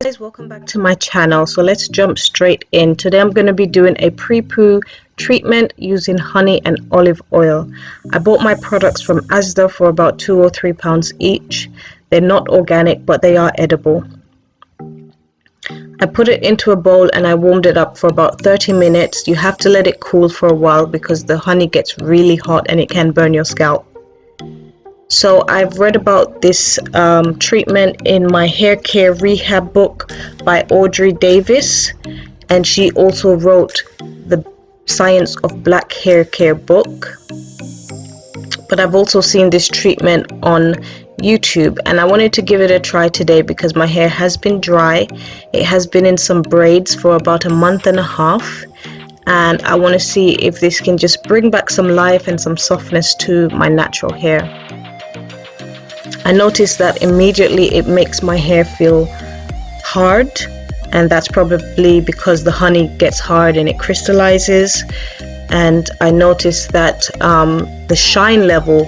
Guys, welcome back to my channel. So let's jump straight in. Today I'm going to be doing a pre-poo treatment using honey and olive oil. I bought my products from Asda for about £2 or £3 each. They're not organic, but they are edible. I put it into a bowl and I warmed it up for about 30 minutes. You have to let it cool for a while because the honey gets really hot and it can burn your scalp. So I've read about this treatment in my hair care rehab book by Audrey Davis, and she also wrote the Science of Black Hair Care book. But I've also seen this treatment on YouTube, and I wanted to give it a try today because my hair has been dry. It has been in some braids for about a month and a half, and I want to see if this can just bring back some life and some softness to my natural hair. I noticed that immediately it makes my hair feel hard, and that's probably because the honey gets hard and it crystallizes. And I noticed that the shine level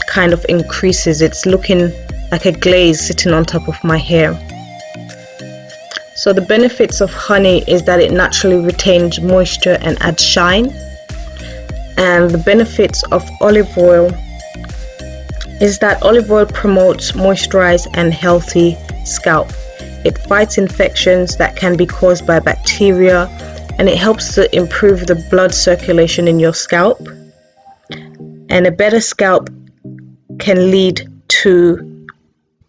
kind of increases. It's looking like a glaze sitting on top of my hair. So the benefits of honey is that it naturally retains moisture and adds shine. And the benefits of olive oil is that olive oil promotes moisturized and healthy scalp. It fights infections that can be caused by bacteria, and it helps to improve the blood circulation in your scalp. And a better scalp can lead to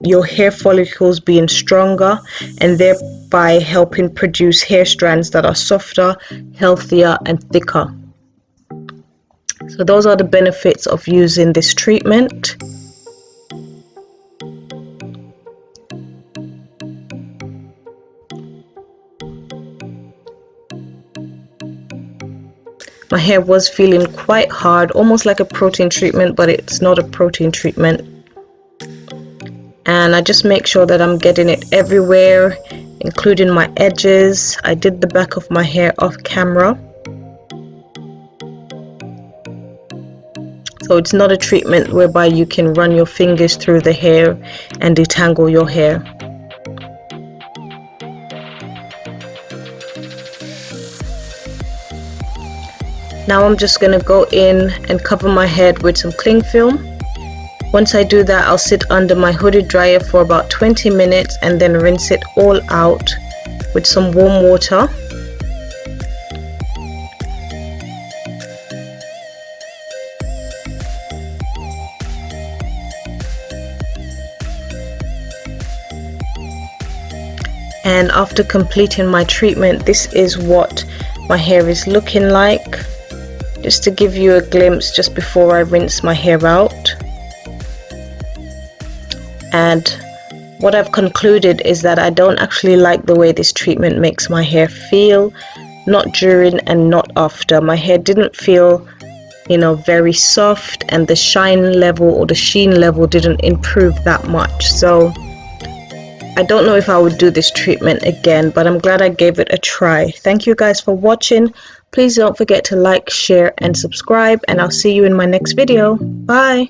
your hair follicles being stronger and thereby helping produce hair strands that are softer, healthier, and thicker. So those are the benefits of using this treatment. My hair was feeling quite hard, almost like a protein treatment, but it's not a protein treatment. And I just make sure that I'm getting it everywhere, including my edges. I did the back of my hair off camera. So it's not a treatment whereby you can run your fingers through the hair and detangle your hair. Now I'm just going to go in and cover my head with some cling film. Once I do that, I'll sit under my hooded dryer for about 20 minutes and then rinse it all out with some warm water. And after completing my treatment, this is what my hair is looking like. Just to give you a glimpse just before I rinse my hair out. And what I've concluded is that I don't actually like the way this treatment makes my hair feel, not during and not after. My hair didn't feel, very soft, and the shine level or the sheen level didn't improve that much. So I don't know if I would do this treatment again, but I'm glad I gave it a try. Thank you guys for watching. Please don't forget to like, share, and subscribe, and I'll see you in my next video. Bye!